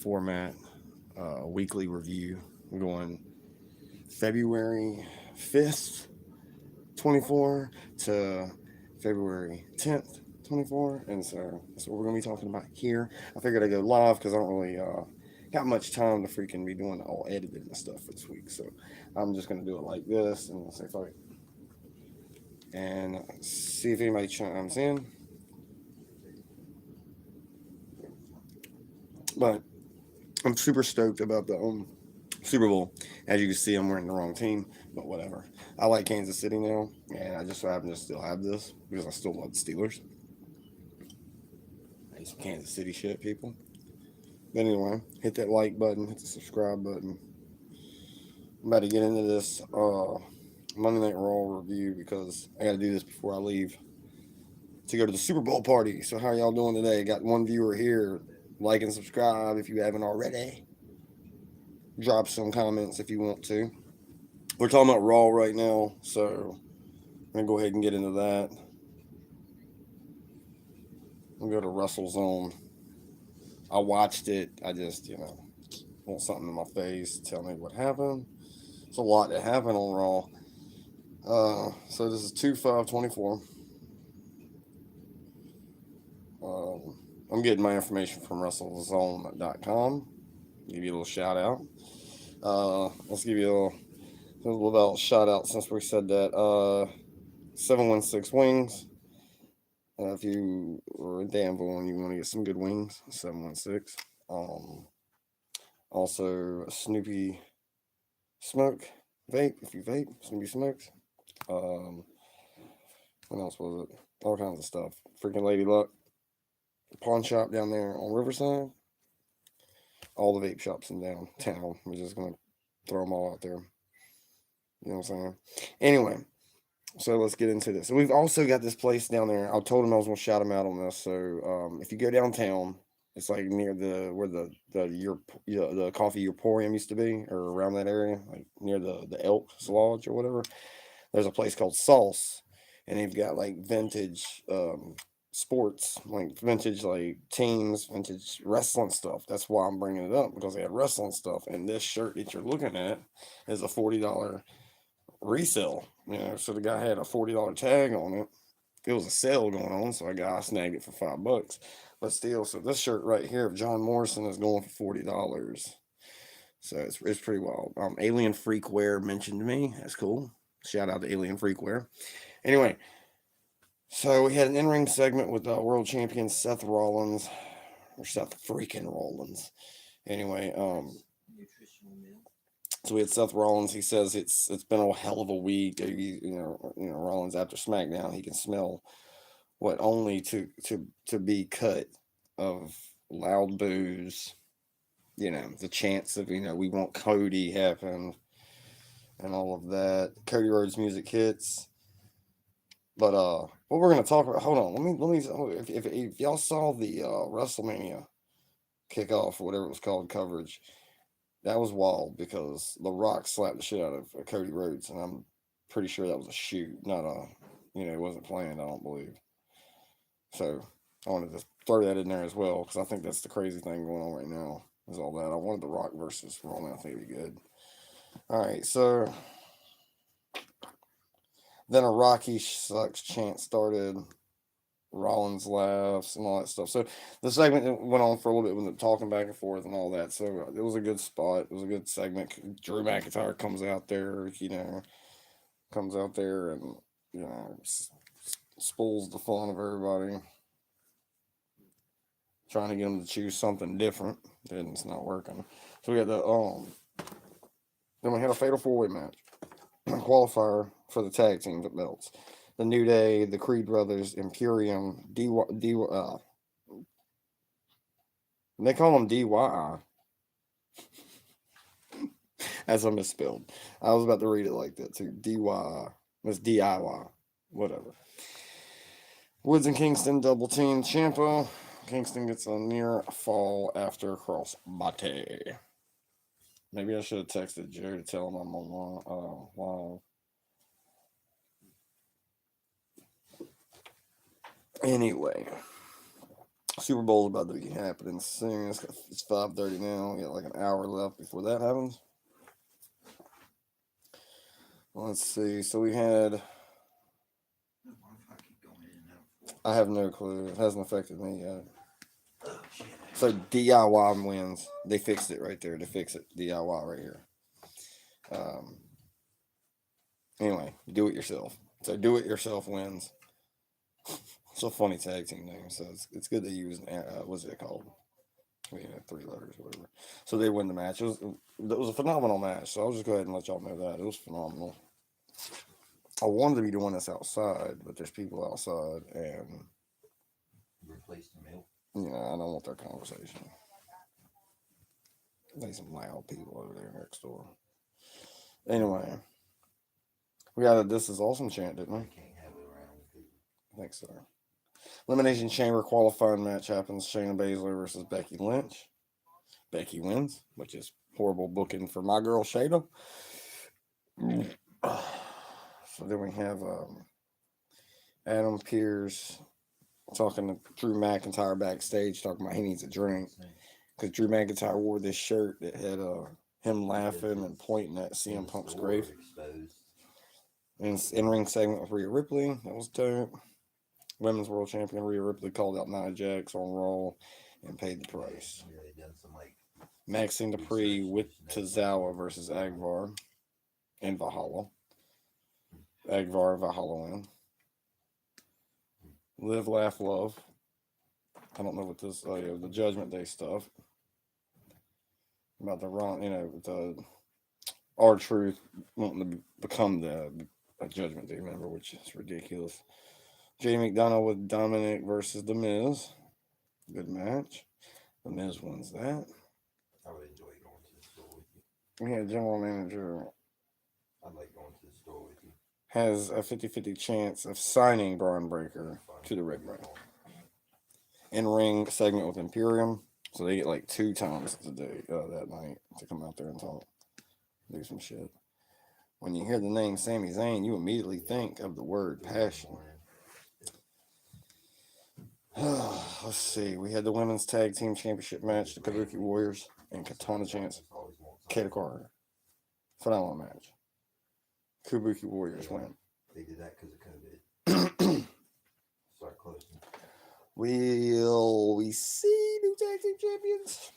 format, weekly review. I'm going February 5th, 24 to February 10th, 24. And so that's what we're going to be talking about here. I figured I'd go live because I don't really got much time to freaking be doing all editing and stuff for this week. So I'm just going to do it like this and say fuck it. And see if anybody chimes in. But I'm super stoked about the Super Bowl. As you can see, I'm wearing the wrong team, but whatever. I like Kansas City now, and I just so happen to still have this because I still love the Steelers. I some Kansas City shit, people. But anyway, hit that like button, hit the subscribe button. I'm about to get into this Monday Night Raw review because I got to do this before I leave to go to the Super Bowl party. So how y'all doing today? Got one viewer here. Like and subscribe if you haven't already. Drop some comments if you want to. We're talking about Raw right now, so I'm gonna go ahead and get into that. I'll go to WrestleZone. I watched it. I just, want something in my face to tell me what happened. It's a lot that happened on Raw. So this is 2/5/24. I'm getting my information from WrestleZone.com. Give you a little shout out. Let's give you a little shout out since we said that. 716 Wings. If you are in Danville and you want to get some good wings, 716. Also, Snoopy Smoke Vape, if you vape, Snoopy Smokes. Um, what else was it? All kinds of stuff. Freaking Lady Luck pawn shop down there on Riverside. All the vape shops in downtown. We're just going to throw them all out there. You know what I'm saying? Anyway, so let's get into this. So we've also got this place down there. I told him I was going to shout him out on this. So if you go downtown, it's like near where the coffee Emporium used to be, or around that area, like near the Elks Lodge or whatever. There's a place called Sauce, and they've got like vintage sports, like vintage like teams, vintage wrestling stuff. That's why I'm bringing it up because they have wrestling stuff. And this shirt that you're looking at is a $40 resale. So the guy had a $40 tag on it. It was a sale going on, so I snagged it for $5. But still, so this shirt right here of John Morrison is going for $40. So it's pretty wild. Alien Freakware mentioned me. That's cool. Shout out to Alien Freakware. Anyway, so we had an in-ring segment with world champion Seth Rollins, or Seth freaking Rollins. Anyway, so we had Seth Rollins. He says it's been a hell of a week. Rollins after SmackDown, he can smell what only to be cut of loud boos. The chants of we want Cody happen and all of that. Cody Rhodes music hits. But what we're gonna talk about? Hold on, let me. If y'all saw the WrestleMania kickoff or whatever it was called coverage, that was wild because The Rock slapped the shit out of Cody Rhodes, and I'm pretty sure that was a shoot, not it wasn't planned. I don't believe. So I wanted to throw that in there as well because I think that's the crazy thing going on right now. Is all that I wanted The Rock versus Roman. I think it'd be good. All right, so then a Rocky sucks chant started. Rollins laughs and all that stuff. So the segment went on for a little bit with talking back and forth and all that. So it was a good spot. It was a good segment. Drew McIntyre comes out there, and spools the fun of everybody, trying to get them to choose something different. And it's not working. So we got then we had a fatal 4-way match, qualifier for the tag team belts. The New Day, the Creed Brothers, Imperium, they call them DYI. As I misspelled. I was about to read it like that too. DYI. It's DIY. Whatever. Woods and Kingston double team Ciampa. Kingston gets a near fall after crossbody. Maybe I should have texted Jerry to tell him I'm on live. Anyway, Super Bowl's about to be happening soon. It's 5:30 now. We got like an hour left before that happens. Let's see. So we had. I have no clue. It hasn't affected me yet. So DIY wins. They fixed it right there. They fixed it. DIY right here. Anyway, do it yourself. So do it yourself wins. It's a funny tag team name, so it's good they use what's it called? We had 3 letters or whatever. So they win the match. It was a phenomenal match. So I'll just go ahead and let y'all know that it was phenomenal. I wanted to be doing this outside, but there's people outside, and replace the milk. I don't want that conversation. There's some loud people over there next door. Anyway, we got a "This Is Awesome" chant, didn't we? Can't have it around. I think so. Elimination Chamber qualifying match happens. Shayna Baszler versus Becky Lynch. Becky wins, which is horrible booking for my girl Shayna. So then we have Adam Pearce talking to Drew McIntyre backstage, talking about he needs a drink because Drew McIntyre wore this shirt that had him laughing and pointing at CM Punk's grave. And in-ring segment with Rhea Ripley, that was dope. Women's World Champion Rhea Ripley called out Nia Jax on Raw and paid the price. Maxine Dupree with Tozawa versus Agvar and Valhalla. Agvar and Valhalla win. Live, Laugh, Love. I don't know what this, the Judgment Day stuff. About the R-Truth wanting to become the Judgment Day member, which is ridiculous. Jay McDonough with Dominic versus The Miz. Good match. The Miz wins that. I would enjoy going to the store with you. We had general manager. I'd like going to the store with you. Has a 50-50 chance of signing Braun Breaker to the Red Ring. In-ring segment with Imperium. So they get like 2 times today, that night to come out there and talk. Do some shit. When you hear the name Sami Zayn, you immediately think of the word passion. Let's see. We had the Women's Tag Team Championship match, the Kabuki Warriors and Katana Chance. Kata Carter. Phenomenal match. Kabuki Warriors win. They did that because of COVID. Start closing. Will we see new tag team champions?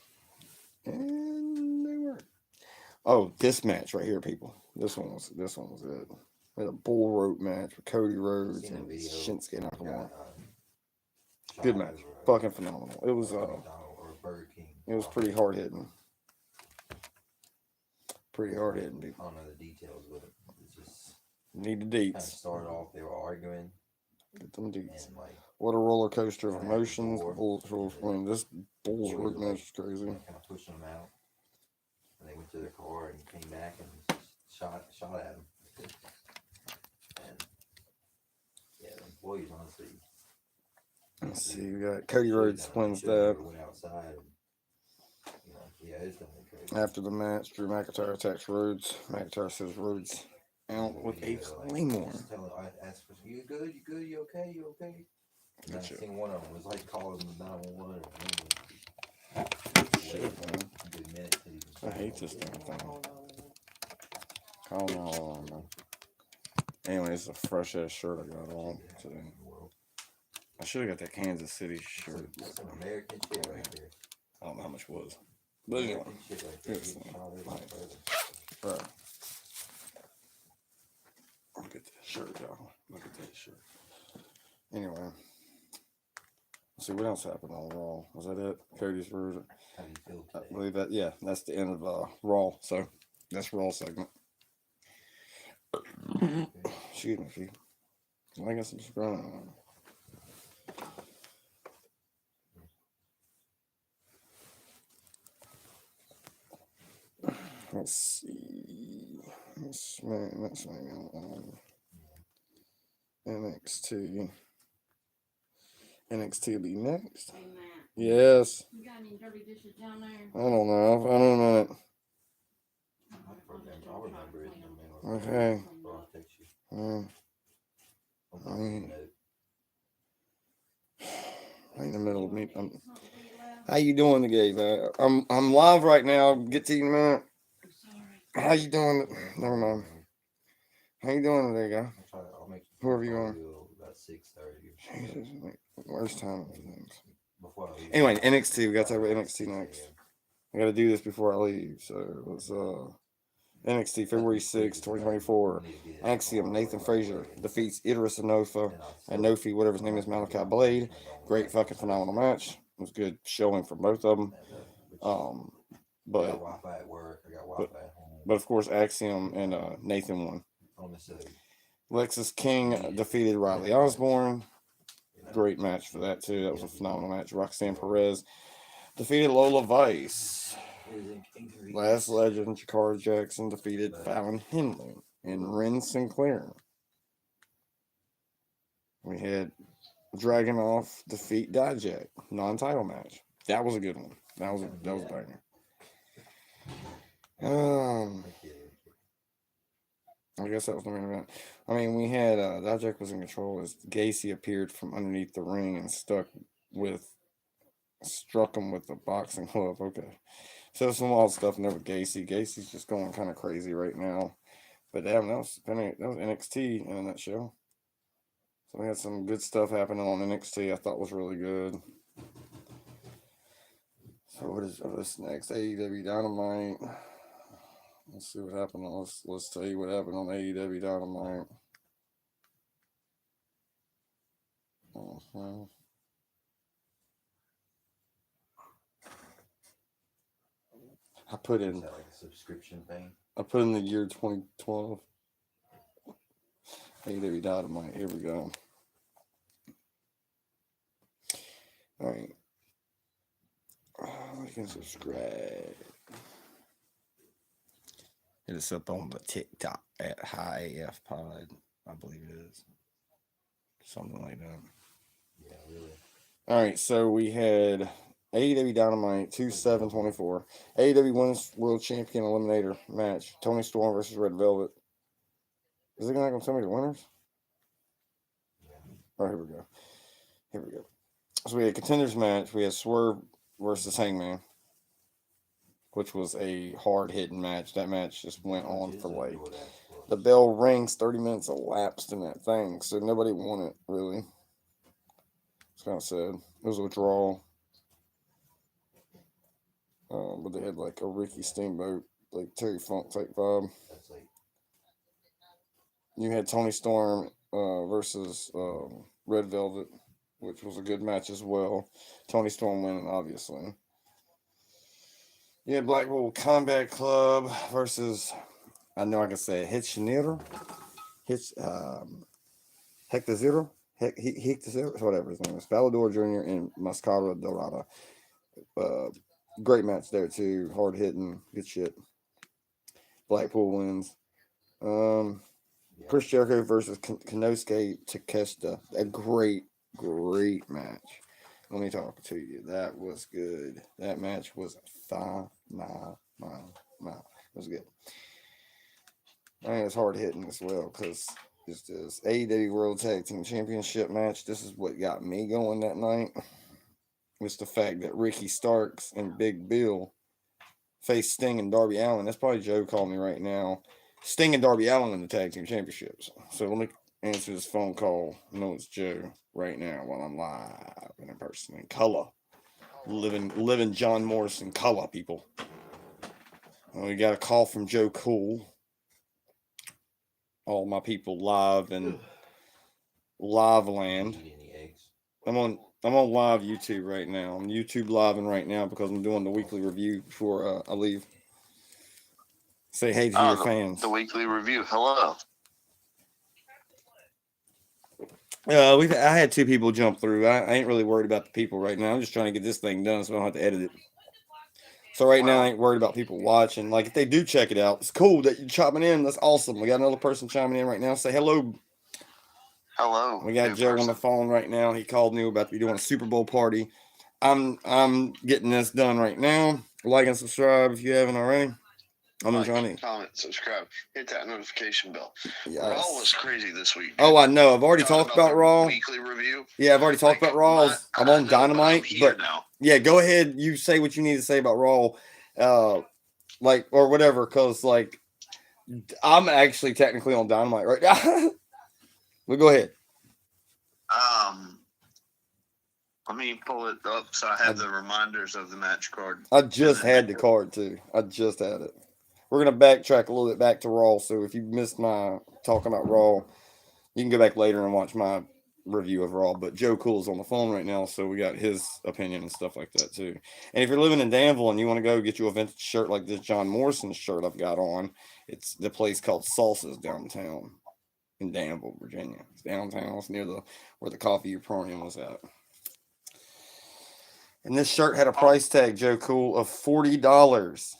And they weren't. Oh, this match right here, people. This one was it. We had a bull rope match with Cody Rhodes and Shinsuke Nakamura. Good match. Fucking phenomenal. It was pretty hard hitting. Pretty hard hitting, people. I don't know the details, but it's just need the kind of deets. started off, they were arguing. Get them deets. And like, what a roller coaster of emotions. This Bulls rope match is crazy. Kind of pushing them out. And they went to their car and came back and shot at them. And yeah, the employees honestly. Let's see, we got Cody Rhodes wins that. Went outside. And, it's definitely crazy. After the match, Drew McIntyre attacks Rhodes. McIntyre says Rhodes out with a claymore. I asked for, you good? You okay? And I seen one of them was like calling them 911. Shit, man. I hate this damn thing. Call 911, man. Anyway, it's a fresh ass shirt I got on today. I should have got that Kansas City shirt. That's some American shit right there. I don't know how much it was. But anyway, bro. Look at that shirt, y'all. Look at that shirt. Anyway, let's see what else happened on Raw. Was that it? Cody's version. How do you feel today? I believe that. Yeah, that's the end of Raw. So that's Raw segment. Excuse me, Fee. I got some subscribe. Let's see. That's NXT. NXT will be next. Hey, Matt. Yes. You got any dirty dishes down there? I don't know. I don't know it. I'll remember it in a minute. Okay. I'll text you. I ain't in the middle of me. How you doing today, man? I'm live right now. Get to you in a minute. How you doing? Never mind. How you doing today, guy? I'll make Whoever you are. About 6:30. Jesus, where's time? Before I leave. Anyway, NXT. We got to talk about NXT next. I got to do this before I leave. So let's NXT February 6, 2024. Axiom Nathan Frazier defeats Idris Enofa and Nofi, whatever his name is, Malachi Blade. Great fucking phenomenal match. It was good showing for both of them. But of course Axiom and Nathan won. Lexus King defeated Riley Osborne. Great match for that too. That was a phenomenal match. Roxanne Perez defeated Lola Vice. Last Legend, Jakara Jackson defeated Fallon Henley and Ren Sinclair. We had Dragunov defeat Dijak, non-title match. That was a good one. That was a banger. I guess that was the main event. I mean, we had Dijak was in control as Gacy appeared from underneath the ring and struck him with a boxing glove. Okay. So some wild stuff in there with Gacy. Gacy's just going kind of crazy right now. But damn, that was NXT in that show. So we had some good stuff happening on NXT I thought was really good. So what is this next? AEW Dynamite. Let's see what happened. Let's tell you what happened on AEW Dynamite. I put in like a subscription thing. I put in the year 2012. AEW Dynamite. Here we go. All right. You can subscribe. Hit us up on the TikTok at High AF Pod. I believe it is. Something like that. Yeah, really. All right, so we had AEW Dynamite 2/7/24. AEW Women's World Champion Eliminator match. Toni Storm versus Red Velvet. Is it not going to tell me the winners? Yeah. Oh, here we go. So we had a contenders match. We had Swerve versus Hangman, which was a hard-hitting match. That match just went on for like... The bell rings, 30 minutes elapsed in that thing, so nobody won it, really. It's kind of sad. It was a draw. But they had like a Ricky Steamboat, like Terry Funk type vibe. You had Toni Storm versus Red Velvet, which was a good match as well. Toni Storm winning, obviously. You had Blackpool Combat Club versus, I know I can say it, Hector Zero, whatever his name is, Valador Jr. and Mascara Dorada. Great match there too, hard hitting, good shit. Blackpool wins. Chris Jericho versus Konosuke Takeshita. A great match. Let me talk to you. That was good. That match was phenomenal. It was good. I mean, it's hard hitting as well because it's this AEW World Tag Team Championship match. This is what got me going that night. Was the fact that Ricky Starks and Big Bill faced Sting and Darby Allin. That's probably Joe calling me right now. Sting and Darby Allin in the Tag Team Championships. So let me answer this phone call. I know it's Joe right now while I'm live and in person in color. Living John Morrison color, people. We got a call from Joe Cool. All my people live in live land. I'm on live YouTube right now. I'm YouTube living right now because I'm doing the weekly review before I leave. Say hey to your fans. The weekly review. Hello. I had 2 people jump through. I ain't really worried about the people right now. I'm just trying to get this thing done so I don't have to edit it. So right now I ain't worried about people watching. Like if they do check it out, it's cool that you're chopping in. That's awesome. We got another person chiming in right now. Say hello. Hello. We got Joe on the phone right now. He called me. We're about to be doing a Super Bowl party. I'm getting this done right now. Like and subscribe if you haven't already. I'm like, trying to. comment, subscribe, hit that notification bell. Yes. Raw was crazy this week. Oh, I know. I've already talked about the Raw. weekly review. Yeah, I've already talked Like, about Raw. I'm I on know, but I'm Dynamite, here but now. yeah, go ahead. You say what you need to say about Raw, like or whatever, because like I'm actually technically on Dynamite right now. But go ahead. Let me pull it up so I have the reminders of the match card. I just had the card too. I just had it. We're gonna backtrack a little bit back to Raw. So if you missed my talking about Raw, you can go back later and watch my review of Raw. But Joe Cool's on the phone right now, so we got his opinion and stuff like that too. And if you're living in Danville and you want to go get you a vintage shirt like this John Morrison shirt I've got on, it's the place called Salsa's downtown in Danville, Virginia. It's downtown. It's near where the Coffee Emporium was at. And this shirt had a price tag, Joe Cool, of $40.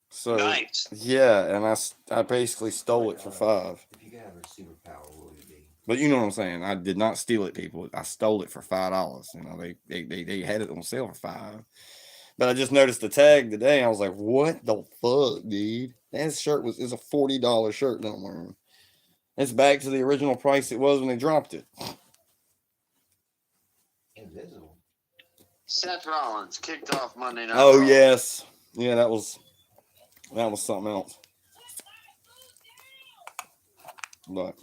So Nice. yeah, and I basically stole it for $5. If you could have a superpower, what would it be? But you know what I'm saying. I did not steal it, people. I stole it for $5. You know, they had it on sale for $5. But I just noticed the tag today. And I was like, what the fuck, dude? That shirt is a $40 shirt that I'm wearing. It's back to the original price it was when they dropped it. Invisible. Seth Rollins kicked off Monday Night Oh Raw. yes. Yeah, that was something else. But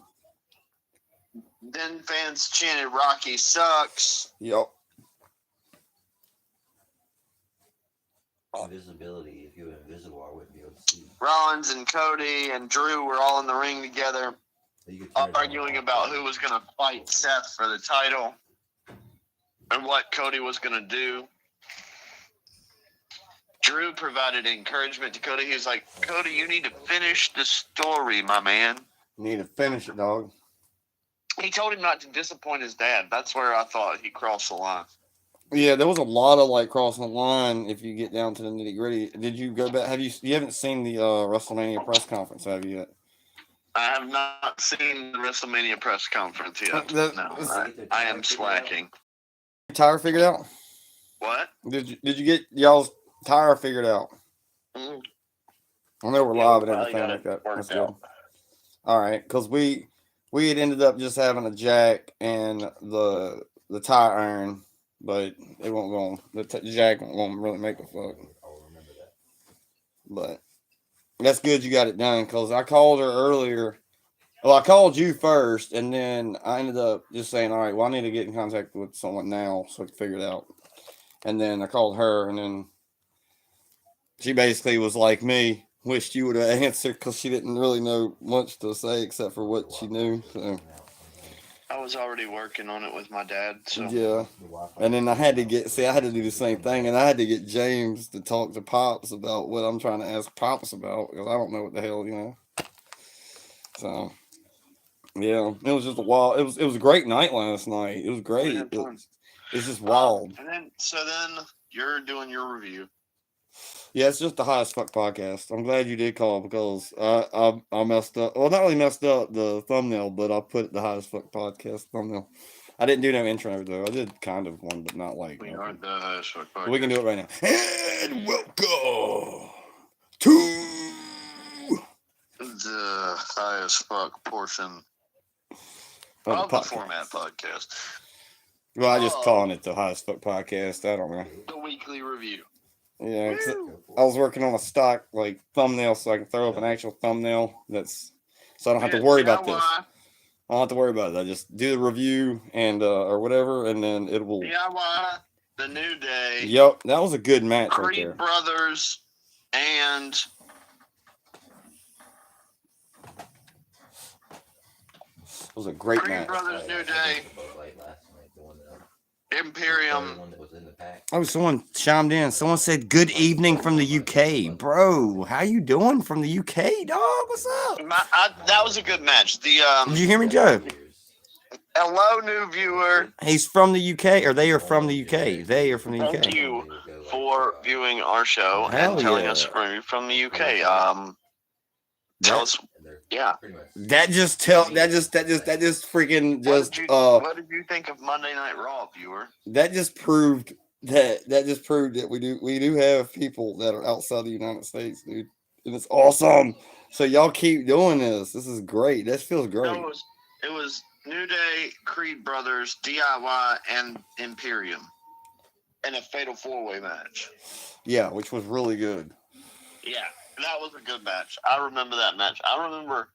Then fans chanted Rocky sucks. yep. Invisibility. If you were invisible, I wouldn't be able to see. Rollins and Cody and Drew were all in the ring together, So you could turn it arguing on. about who was going to fight Seth for the title and what Cody was going to do. Drew provided encouragement to Cody. He was like, Cody, you need to finish the story, my man. You need to finish it, dog. He told him not to disappoint his dad. That's where I thought he crossed the line. Yeah, there was a lot of like crossing the line if you get down to the nitty gritty. Did you go back? You haven't seen the WrestleMania press conference, have you yet? I have not seen the WrestleMania press conference yet. That- No, that's- I am slacking. Tire figured out? What? Did you get y'all's tire figured out? Mm, I know we're Yeah, live we and probably everything got like it that. worked That's good. out. All right, because we had ended up just having a jack and the tire iron, but it won't go on. The jack won't really make a fuck. I'll remember that. But that's good you got it done because I called her earlier. Well, I called you first, and then I ended up just saying, all right, well, I need to get in contact with someone now so I can figure it out. And then I called her, and then she basically was like me, wished you would have answered because she didn't really know much to say except for what she knew. So, I was already working on it with my dad. So yeah. The Wi-Fi. And then I had to do the same thing, and I had to get James to talk to Pops about what I'm trying to ask Pops about because I don't know what the hell, So, yeah, it was just a wild. It was a great night last night. It was great. had fun. It's just wild. And then you're doing your review. Yeah, it's just the Highest Fuck podcast. I'm glad you did call because I messed up. Well, not really messed up the thumbnail, but I put the Highest Fuck podcast thumbnail. I didn't do no intro though. I did kind of one, but not like. We are the Highest Fuck Podcast. We can do it right now. And welcome to The Highest Fuck portion the of the podcast. Format Podcast. Well, I just calling it the Highest Fuck podcast. I don't know. The weekly review. Yeah, 'cause Woo! Go for I it. was working on a stock like thumbnail so I can throw up an actual thumbnail so I don't have to Man, worry you know about this. why? I don't have to worry about it. I just do the review and or whatever, and then it will. DIY, The New Day, Yep, that was a good match right Creed there. Brothers, and It was a great Creed match. Brothers, New Day, Bud Light last night, the one that- the Imperium. one that was in the pack. Oh, someone chimed in. Someone said, "Good evening from the UK, bro. How you doing from the UK, dog? What's up?" That was a good match. Did you hear me, Joe? Hello, new viewer. He's from the UK, or they are from the UK. They are from the Thank UK. you for viewing our show Hell and telling yeah. us from the UK. Tell us, yeah. That just freaking What just did you think of Monday Night Raw, viewer? that just proved that just proved that we do have people that are outside the United States, dude, and it's awesome. So y'all keep doing this. This is great. This feels No, great. it was New Day, Creed Brothers, DIY, and Imperium in a fatal 4-way match. Yeah, which was really good. Yeah, that was a good match. I remember that match. I remember.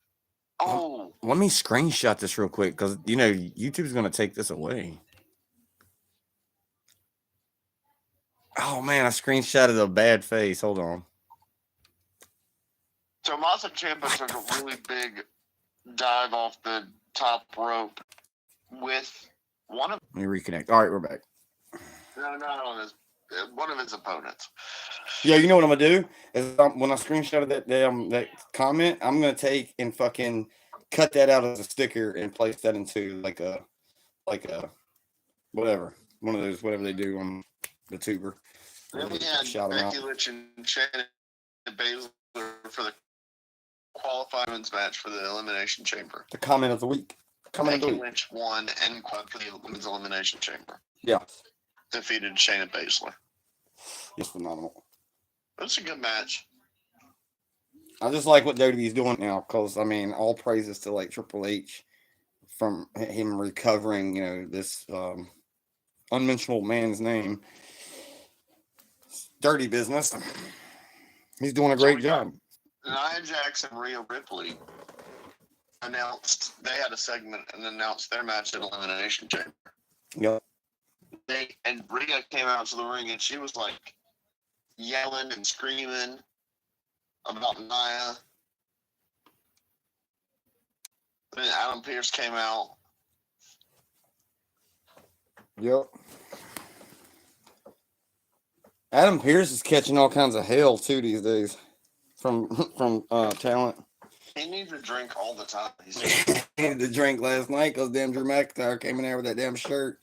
Oh, Let me screenshot this real quick because you know YouTube's gonna take this away. Oh man, I screenshotted a bad face. Hold on. Tommaso Ciampa took a really big dive off the top rope with one of Let me reconnect. All right, we're back. no, not on his one of his opponents. Yeah, you know what I'm gonna do is when I screenshotted that comment, I'm gonna take and fucking cut that out as a sticker and place that into like a whatever one of those whatever they do on the tuber. Then we had Shout 'em out. Becky Lynch and Shayna Baszler for the qualifying women's match for the Elimination Chamber. The comment of the week. Comment of the Becky week. Lynch won and qualified for the women's Elimination Chamber. Yeah, Defeated Shayna Baszler. it's phenomenal. That's a good match. I just like what WWE's doing now because I mean, all praises to like Triple H from him recovering, you know, this unmentionable man's name. Dirty business. He's doing a great job. Nia Jax and Rhea Ripley announced they had a segment and announced their match at Elimination Chamber. Yep. And Rhea came out to the ring and she was like yelling and screaming about Nia. Then Adam Pearce came out. Yep. Adam Pearce is catching all kinds of hell too these days from talent. He needs to drink all the time. He's He needed to drink last night because damn Drew McIntyre came in there with that damn shirt.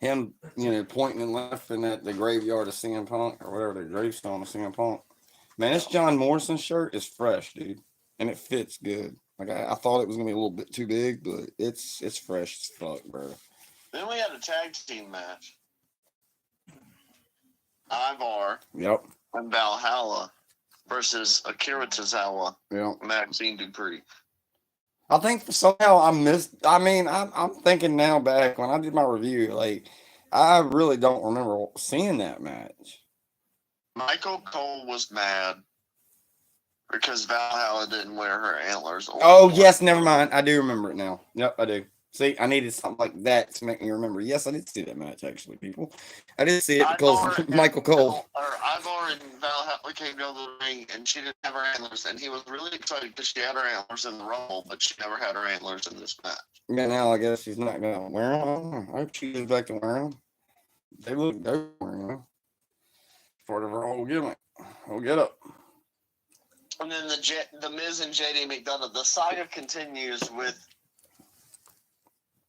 Him, you know, pointing and laughing at the graveyard of CM Punk or whatever the gravestone of CM Punk. Man, this John Morrison shirt is fresh, dude, and it fits good. Like I thought it was gonna be a little bit too big, but it's fresh as fuck, bro. Then we had a tag team match. Ivar Yep. and Valhalla versus Akira Tozawa, Yep. Maxine Dupree. I think somehow I missed. I mean, I'm thinking now back when I did my review, like I really don't remember seeing that match. Michael Cole was mad because Valhalla didn't wear her antlers. Oh yes, never mind. I do remember it now. Yep, I do. See, I needed something like that to make me remember. Yes, I did see that match actually, people. I did see it because Michael Cole. Ivar and Valhalla came down the ring and she didn't have her antlers, and he was really excited because she had her antlers in the Rumble, but she never had her antlers in this match. Yeah, now I guess she's not gonna wear them. I don't know. I hope she goes back to wearing them. They look dope wearing them. Part of her whole gimmick. We'll get up. And then the Miz and JD McDonough. The saga continues with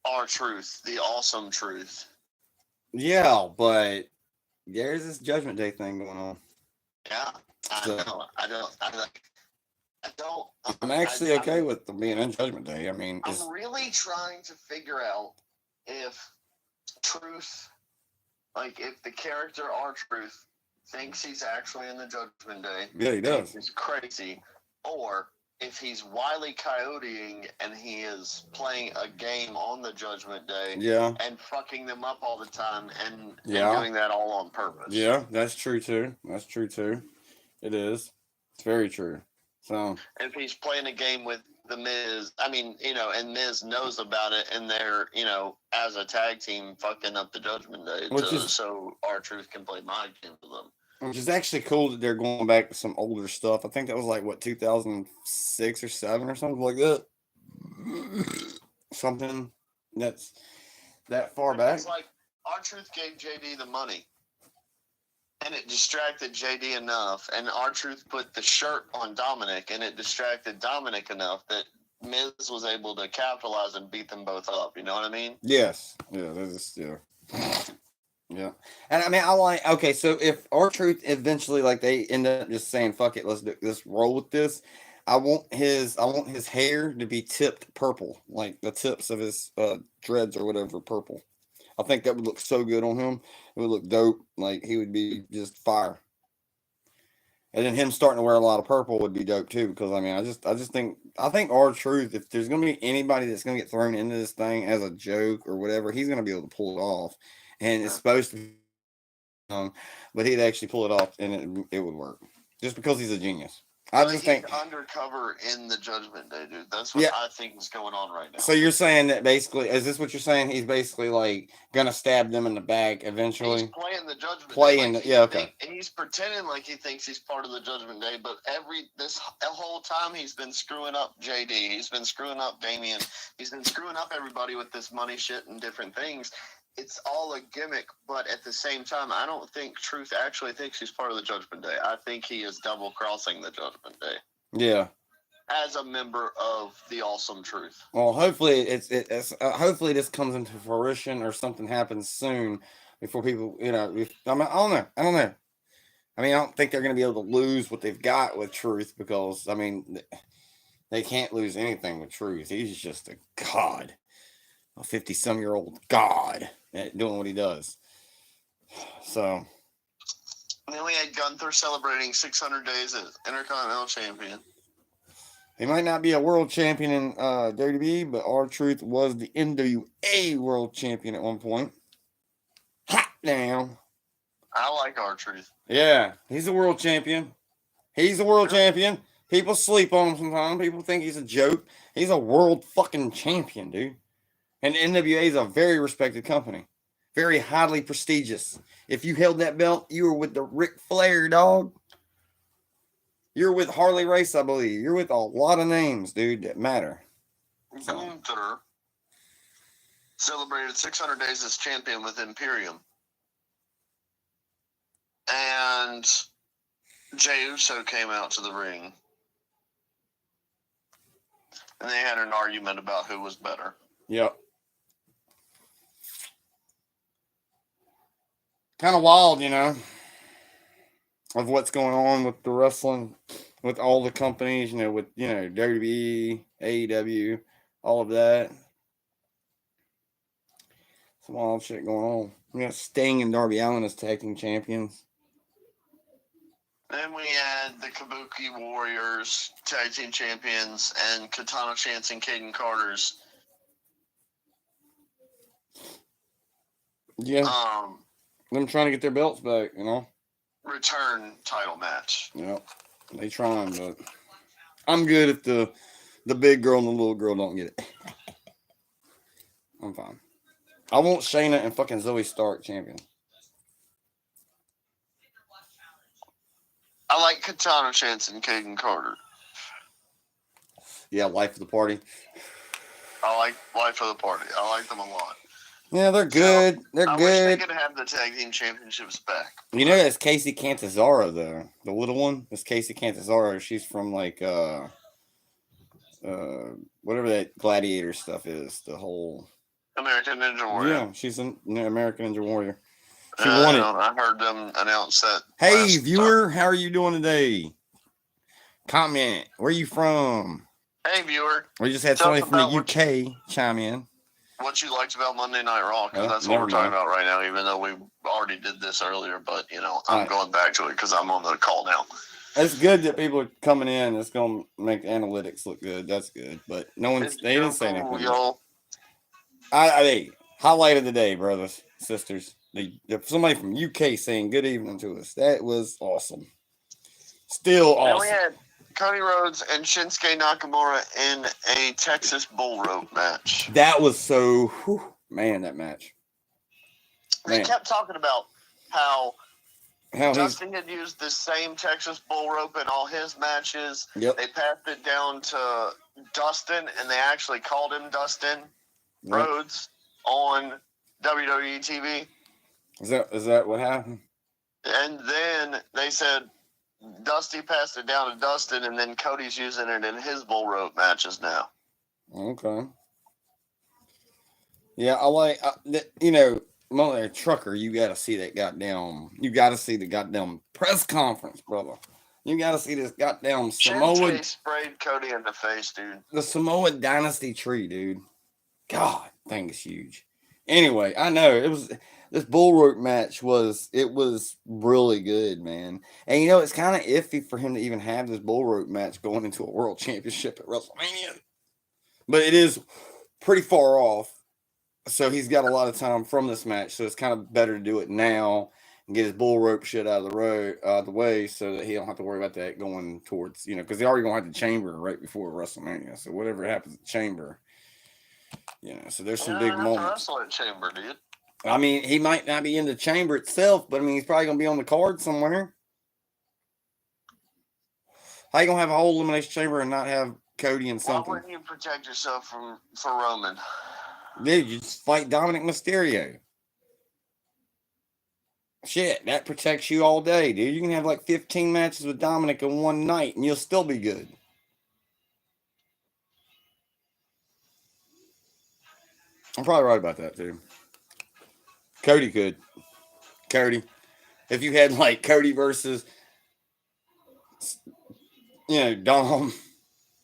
R-Truth, the awesome Truth. Yeah, but there's this Judgment Day thing going on. Yeah, I know. I'm actually okay with them being in Judgment Day. I mean, I'm really trying to figure out if Truth, like if the character R-Truth thinks he's actually in the Judgment Day. Yeah, he does. He's crazy, or if he's Wile E. Coyoteing and he is playing a game on the Judgment Day, Yeah, and fucking them up all the time, and Yeah. doing that all on purpose. yeah, that's true too. That's true too. It is. It's very true. So If he's playing a game with the Miz, I mean, you know, and Miz knows about it, and they're, you know, as a tag team, fucking up the Judgment Day, so R-Truth can play mind games with them. which is actually cool that they're going back to some older stuff. I think that was like what 2006 or 7 or something like that. Something that's that far back. It's like R-Truth gave JD the money, and it distracted JD enough, and R-Truth put the shirt on Dominic, and it distracted Dominic enough that Miz was able to capitalize and beat them both up. You know what I mean? Yes. Yeah. Yeah. And I mean, okay. So if R-Truth eventually, like, they end up just saying, "Fuck it, let's roll with this," I want his hair to be tipped purple, like the tips of his dreads or whatever, purple. I think that would look so good on him. It would look dope. Like he would be just fire. And then him starting to wear a lot of purple would be dope too. Because I mean, I think R-Truth. If there's gonna be anybody that's gonna get thrown into this thing as a joke or whatever, he's gonna be able to pull it off. And it's supposed to be, but he'd actually pull it off, and it would work. Just because he's a genius. I But just he's think. undercover in the Judgment Day, dude. That's what Yeah. I think is going on right now. So you're saying that basically, is this what you're saying? He's basically like gonna stab them in the back He's eventually. playing the Judgment Playing Day. the- yeah, okay. And he's pretending like he thinks he's part of the Judgment Day, but this whole time he's been screwing up JD. He's been screwing up Damien. He's been screwing up everybody with this money shit and different things. It's all a gimmick, but at the same time, I don't think Truth actually thinks he's part of the Judgment Day. I think he is double crossing the Judgment Day Yeah. as a member of the Awesome Truth. Well, hopefully hopefully this comes into fruition or something happens soon before people, I don't know. I don't know. I mean, I don't think they're going to be able to lose what they've got with Truth because I mean, they can't lose anything with Truth. He's just a god, a 50-some-year-old god at doing what he does. So. And then we had Gunther celebrating 600 days as Intercontinental Champion. He might not be a world champion in WWE, but R-Truth was the NWA world champion at one point. Hot damn. I like R-Truth. Yeah, he's a world champion. He's a world champion. People sleep on him sometimes. People think he's a joke. He's a world fucking champion, dude. And NWA is a very respected company. Very highly prestigious. If you held that belt, you were with the Ric Flair, dog. You're with Harley Race, I believe. You're with a lot of names, dude, that matter. So. Gunther celebrated 600 days as champion with Imperium. And Jey Uso came out to the ring. And they had an argument about who was better. Yep. Kind of wild, of what's going on with the wrestling, with all the companies, with, WWE, AEW, all of that. Some wild shit going on. We got Sting and Darby Allin as tag team champions. Then we had the Kabuki Warriors, tag team champions, and Katana Chance and Caden Carter's Yeah. Them trying to get their belts back, return title match. Yep. They trying, but I'm good if the big girl and the little girl don't get it. I'm fine. I want Shayna and fucking Zoe Stark champion. I like Katana Chance and Caden Carter. Yeah, life of the party. I like Life of the Party. I like them a lot. Yeah, they're good. They're I good. wish they could have the tag team championships back. That's Casey Catanzaro though. The little one is Casey Catanzaro. She's from like whatever that gladiator stuff is. The whole American Ninja Warrior. Yeah, she's an American Ninja Warrior. She won it. I heard them announce that. Hey last viewer, how are you doing today? Comment. Where are you from? time. Hey viewer, We just had Tell somebody us from the about UK chime in. what you liked about Monday Night Raw? Because that's what never we're talking mind. about right now. Even though we already did this earlier, but I'm Alright. going back to it because I'm on the call now. It's good that people are coming in. It's gonna make the analytics look good. That's good. But no one's they didn't say anything. Y'all. Hey, highlight of the day, brothers, sisters. Somebody from UK saying good evening to us. That was awesome. Still Then we awesome. had Cody Rhodes and Shinsuke Nakamura in a Texas bull rope match. That was so man, that match. They Man. kept talking about how How he's Dustin had used the same Texas bull rope in all his matches. yep. They passed it down to Dustin, and they actually called him Dustin yep. Rhodes on WWE TV. Is that what happened? And then they said Dusty passed it down to Dustin, and then Cody's using it in his bull rope matches now. Okay. Yeah, I like Mullet Trucker, you gotta see that goddamn the goddamn press conference, brother. You gotta see this goddamn Samoa Shinsuke sprayed Cody in the face, dude. the Samoa Dynasty tree, dude. God, thing is huge. Anyway, I know it was this bull rope match was really good, man. And you know it's kind of iffy for him to even have this bull rope match going into a world championship at WrestleMania, but it is pretty far off. So he's got a lot of time from this match, so it's kind of better to do it now and get his bull rope shit out of the way, so that he don't have to worry about that going towards because he already gonna have the chamber right before WrestleMania. So whatever happens at chamber, so there's some big have to moments. wrestle at Chamber, dude. I mean, he might not be in the chamber itself, but I mean, he's probably gonna be on the card somewhere. How you gonna have a whole elimination chamber and not have Cody and Why something? wouldn't you protect yourself for Roman? Dude, you just fight Dominic Mysterio. Shit, that protects you all day, dude. You can have like 15 matches with Dominic in one night, and you'll still be good. I'm probably right about that, too. Cody could. Cody. If you had like Cody versus, Dom,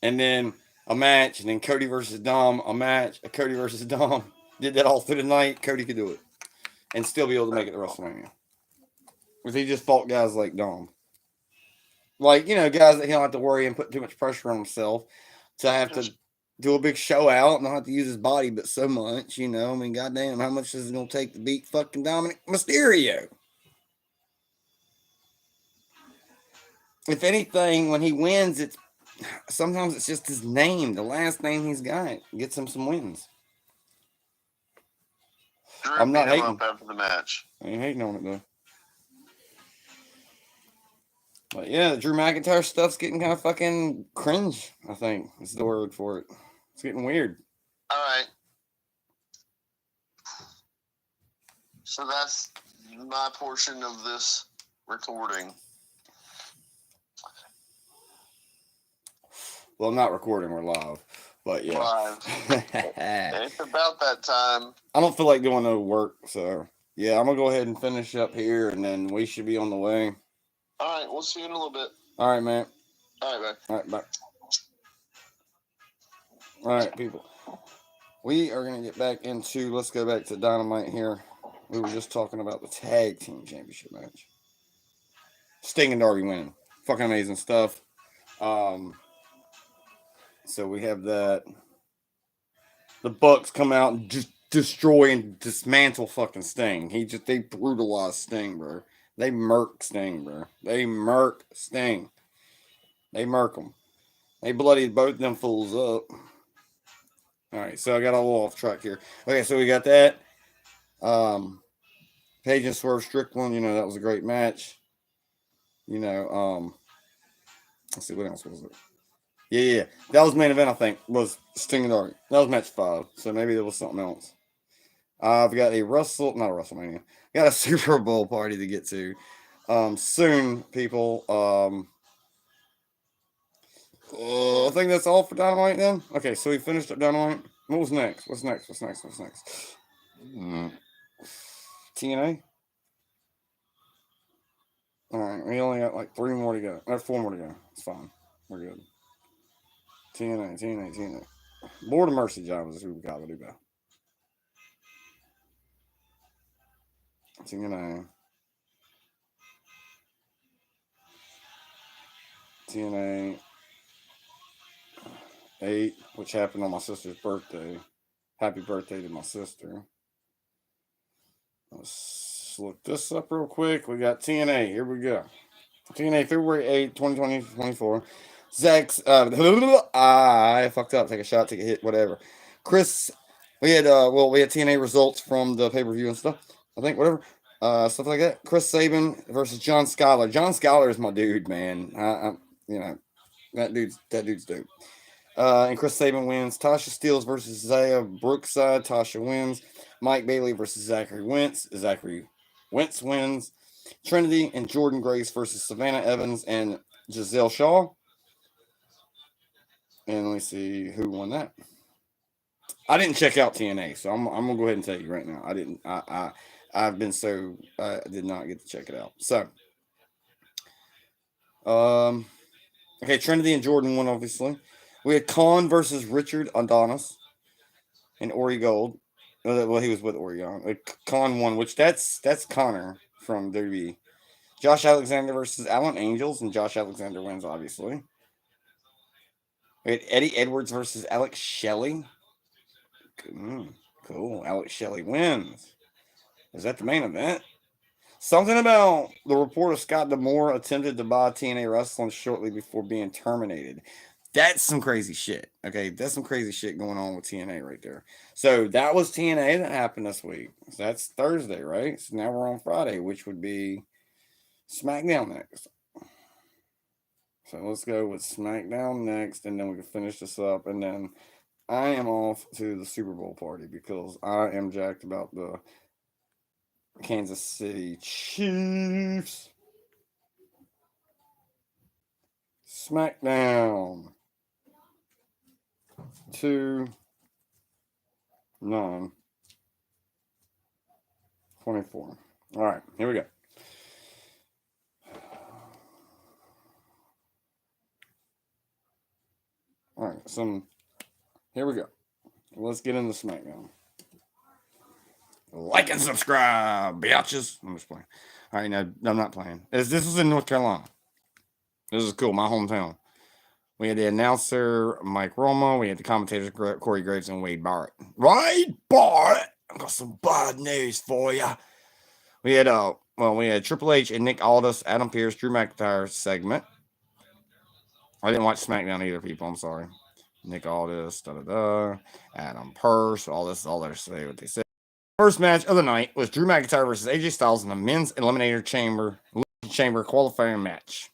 and then a match, and then Cody versus Dom, a match, a Cody versus Dom, did that all through the night, Cody could do it. And still be able to make it to WrestleMania. If he just fought guys like Dom. Like, guys that he don't have to worry and put too much pressure on himself to have to do a big show out and not have to use his body but so much, I mean, goddamn, how much is it going to take to beat fucking Dominic Mysterio? If anything, when he wins, sometimes it's just his name, the last name he's got, gets him some wins. Drew I'm not beat him hating. up after the match. I ain't hating on it, though. But yeah, the Drew McIntyre stuff's getting kind of fucking cringe, I think is the word for it. It's getting weird. All right. So that's my portion of this recording. Well, I'm not recording, we're live. But yeah. Live. It's about that time. I don't feel like doing no work, so yeah, I'm gonna go ahead and finish up here, and then we should be on the way. All right, we'll see you in a little bit. All right, man. All right, bye. All right, bye. All right, people. We are gonna get back into. Let's go back to Dynamite here. We were just talking about the tag team championship match. Sting and Darby winning. Fucking amazing stuff. So we have that. The Bucks come out and just destroy and dismantle fucking Sting. They brutalized Sting, bro. They murk Sting, bro. They murk Sting. They murk them. They bloodied both them fools up. Alright, so I got a little off track here. Okay, so we got that. Paige and Swerve Strickland, that was a great match. Let's see, what else was it? Yeah. That was main event, I think, was Sting and Darby. That was match 5, so maybe there was something else. I've got not a WrestleMania. Got a Super Bowl party to get to soon, people. I think that's all for Dynamite then. Okay, so we finished up Dynamite. What was next? What's next? TNA? Alright, we only got like 4 more to go. It's fine. We're good. TNA. Board of Mercy Job is who we got to do that. TNA 8, which happened on my sister's birthday. Happy birthday to my sister. Let's look this up real quick. We got TNA. Here we go. TNA February 8, 2020-24. Zach's I fucked up. Take a shot, take a hit, whatever. Chris, we had TNA results from the pay-per-view and stuff. I think whatever. Stuff like that. Chris Sabin versus John Skyler. John Skyler is my dude, man. That dude's dope. And Chris Sabin wins. Tasha Steelz versus Zaya Brookside. Tasha wins. Mike Bailey versus Zachary Wentz. Zachary Wentz wins. Trinity and Jordan Grace versus Savannah Evans and Giselle Shaw. And let me see who won that. I didn't check out TNA, so I'm gonna go ahead and tell you right now. I didn't. I did not get to check it out. So, okay, Trinity and Jordan won, obviously. We had Khan versus Richard Adonis and Ori Gold. Well, he was with Oregon. Khan won, which that's Connor from WWE. Josh Alexander versus Alan Angels, and Josh Alexander wins, obviously. We had Eddie Edwards versus Alex Shelley. Cool. Alex Shelley wins. Is that the main event? Something about the report of Scott D'Amore attempted to buy TNA Wrestling shortly before being terminated. That's some crazy shit. Okay, that's some crazy shit going on with TNA right there. So that was TNA that happened this week. So that's Thursday, right? So now we're on Friday, which would be SmackDown next. So let's go with SmackDown next, and then we can finish this up. And then I am off to the Super Bowl party because I am jacked about the Kansas City Chiefs. SmackDown 2/9/24. All right, here we go. All right, here we go. Let's get into SmackDown. Like and subscribe, bitches. I'm just playing. All right, no, I'm not playing. This is in North Carolina. This is cool, my hometown. We had the announcer, Mike Roma. We had the commentators, Corey Graves and Wade Barrett. Wade Barrett! I've got some bad news for you. We had Triple H and Nick Aldis, Adam Pearce, Drew McIntyre segment. I didn't watch SmackDown either, people. I'm sorry. Nick Aldis, Adam Pearce, all they say what they said. First match of the night was Drew McIntyre versus AJ Styles in the men's Eliminator Chamber qualifying match.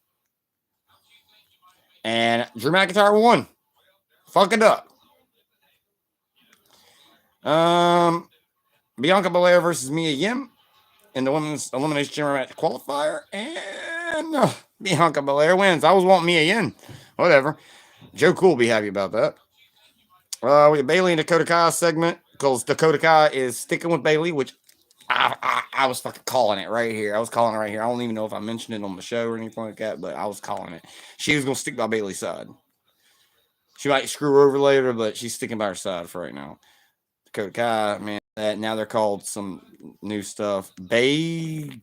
And Drew McIntyre won. Fuck it up. Bianca Belair versus Mia Yim in the women's elimination chamber match qualifier, and Bianca Belair wins. I was wanting Mia Yim. Whatever. Joe Cool will be happy about that. We have Bayley and Dakota Kai segment because Dakota Kai is sticking with Bayley, which I was fucking calling it right here. I don't even know if I mentioned it on the show or anything like that, but I was calling it. She was going to stick by Bayley's side. She might screw her over later, but she's sticking by her side for right now. Dakota Kai, man, now they're called some new stuff. Bakota?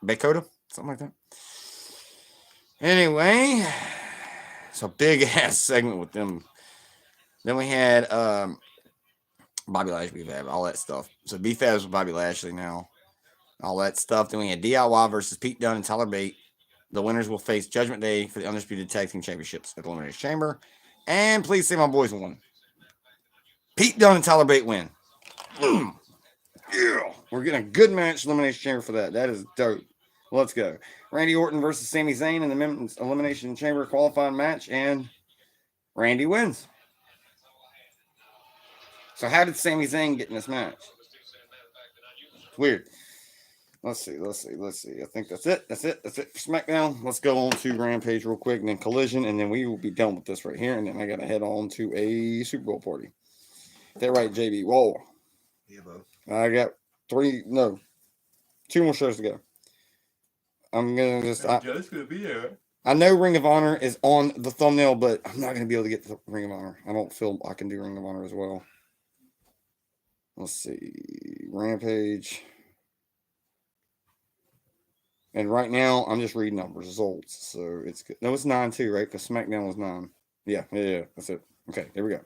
Something like that. Anyway, it's a big ass segment with them. Then we had Bobby Lashley, BFAB, all that stuff. So BFAB's with Bobby Lashley now. All that stuff. Then we had DIY versus Pete Dunne and Tyler Bate. The winners will face Judgment Day for the Undisputed Tag Team Championships at the Elimination Chamber. And please say my boys won. Pete Dunne and Tyler Bate win. Yeah. We're getting a good match Elimination Chamber for that. That is dope. Let's go. Randy Orton versus Sami Zayn in the Men's Elimination Chamber qualifying match. And Randy wins. So how did Sami Zayn get in this match? It's weird. Let's see. I think that's it. That's it for SmackDown. Let's go on to Rampage real quick and then Collision, and then we will be done with this right here. And then I got to head on to a Super Bowl party. Is that right, JB? Whoa. Yeah, bro. I got 2 more shows to go. I'm going to just... Joe's going to be there. I know Ring of Honor is on the thumbnail, but I'm not going to be able to get to Ring of Honor. I don't feel I can do Ring of Honor as well. Let's see. Rampage. And right now, I'm just reading up results. So it's good. No, it's 9-2, right? Because SmackDown was 9. Yeah. That's it. Okay, there we go.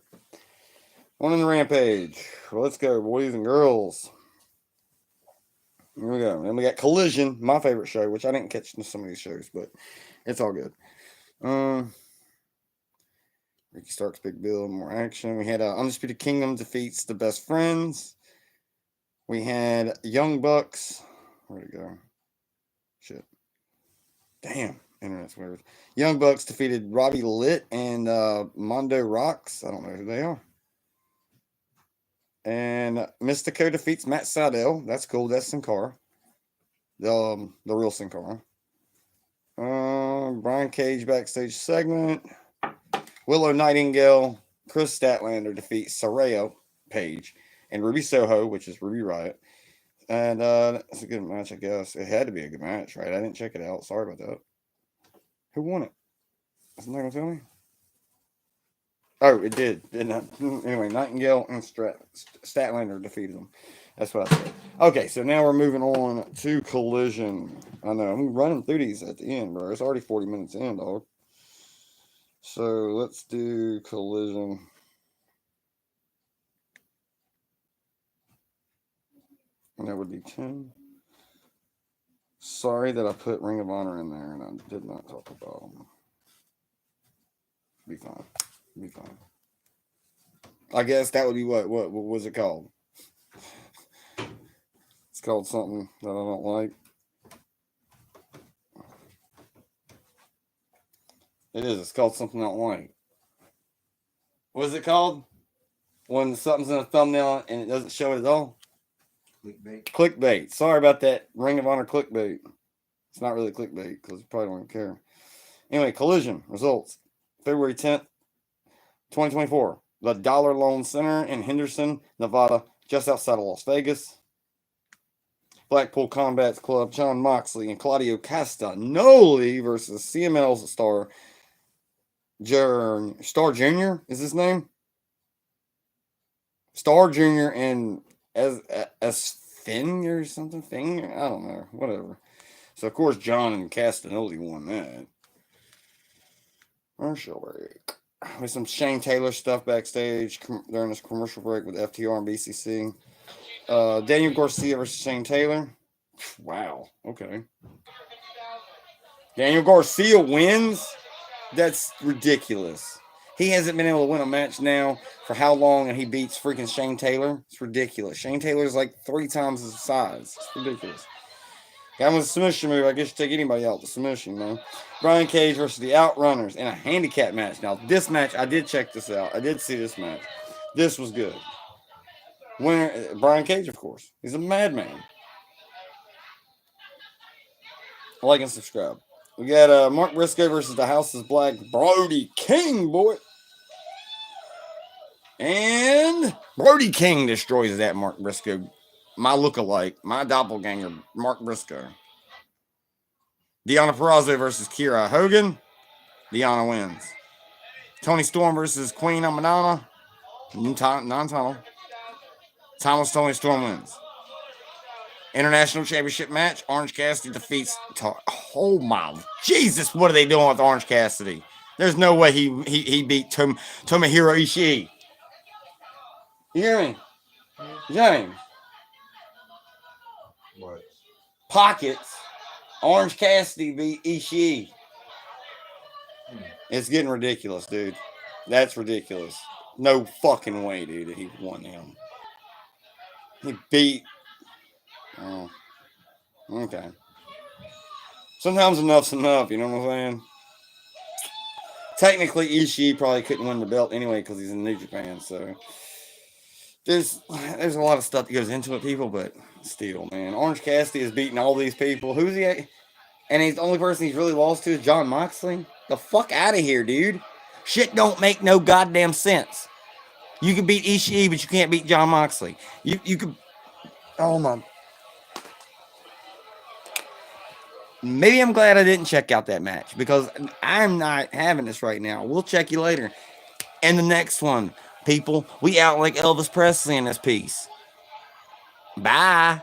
On in the Rampage. Well, let's go, boys and girls. Here we go. Then we got Collision, my favorite show, which I didn't catch in some of these shows, but it's all good. Ricky Starks, big build, more action. We had Undisputed Kingdom defeats the Best Friends. We had Young Bucks. Where'd it go? Shit. Damn. Internet's weird. Young Bucks defeated Robbie Litt and Mondo Rocks. I don't know who they are. And Mystico defeats Matt Sydal. That's cool. That's Sin Cara. The real Sin Cara. Brian Cage backstage segment. Willow Nightingale, Chris Statlander defeats Saraya Page and Ruby Soho, which is Ruby Riott. And that's a good match, I guess. It had to be a good match, right? I didn't check it out. Sorry about that. Who won it? Isn't that going to tell me? Oh, it did. Anyway, Nightingale and Statlander defeated them. That's what I said. Okay, so now we're moving on to Collision. I know, I'm running through these at the end, bro. It's already 40 minutes in, dog. So let's do Collision. And that would be 10. Sorry that I put Ring of Honor in there and I did not talk about them. Be fine. Be fine. I guess that would be what was it called? It's called something that I don't like. It is. It's called something I don't like. What is it called? When something's in a thumbnail and it doesn't show it at all? Clickbait. Clickbait. Sorry about that. Ring of Honor clickbait. It's not really clickbait because you probably don't care. Anyway, Collision results. February 10th, 2024. The Dollar Loan Center in Henderson, Nevada, just outside of Las Vegas. Blackpool Combat Club, John Moxley and Claudio Castagnoli versus CML's Star Jr. is his name? Star Jr. and as Finn or something? Finger? I don't know. Whatever. So, of course, John and Castagnoli won that. Commercial break. With some Shane Taylor stuff backstage during this commercial break with FTR and BCC. Daniel Garcia versus Shane Taylor. Wow. Okay. Daniel Garcia wins? That's ridiculous. He hasn't been able to win a match now for how long, and he beats freaking Shane Taylor? It's ridiculous. Shane Taylor's like 3 times his size. It's ridiculous. Got him with a submission move. I guess you take anybody out with submission, man. Brian Cage versus the Outrunners in a handicap match. Now, this match, I did check this out. I did see this match. This was good. Winner, Brian Cage, of course. He's a madman. Like and subscribe. We got Mark Briscoe versus the House is Black. Brody King, boy. And Brody King destroys that Mark Briscoe. My lookalike, my doppelganger, Mark Briscoe. Deonna Purrazzo versus Kiera Hogan. Deonna wins. Toni Storm versus Queen Amanana. Non-title. Thomas Toni Storm wins. International Championship match. Orange Cassidy defeats. Oh my Jesus! What are they doing with Orange Cassidy? There's no way he beat Tomohiro Ishii. You hear me, James? What? Pockets. Orange Cassidy beat Ishii. It's getting ridiculous, dude. That's ridiculous. No fucking way, dude, that he won him. He beat. Oh. Okay. Sometimes enough's enough, you know what I'm saying? Technically, Ishii probably couldn't win the belt anyway because he's in New Japan, so there's a lot of stuff that goes into it, people, but still, man. Orange Cassidy is beating all these people. Who's he at? And he's the only person he's really lost to is John Moxley? The fuck out of here, dude. Shit don't make no goddamn sense. You can beat Ishii, but you can't beat John Moxley. You could... Oh, my... Maybe I'm glad I didn't check out that match because I'm not having this right now. We'll check you later. And the next one, people, we out like Elvis Presley in this piece. Bye.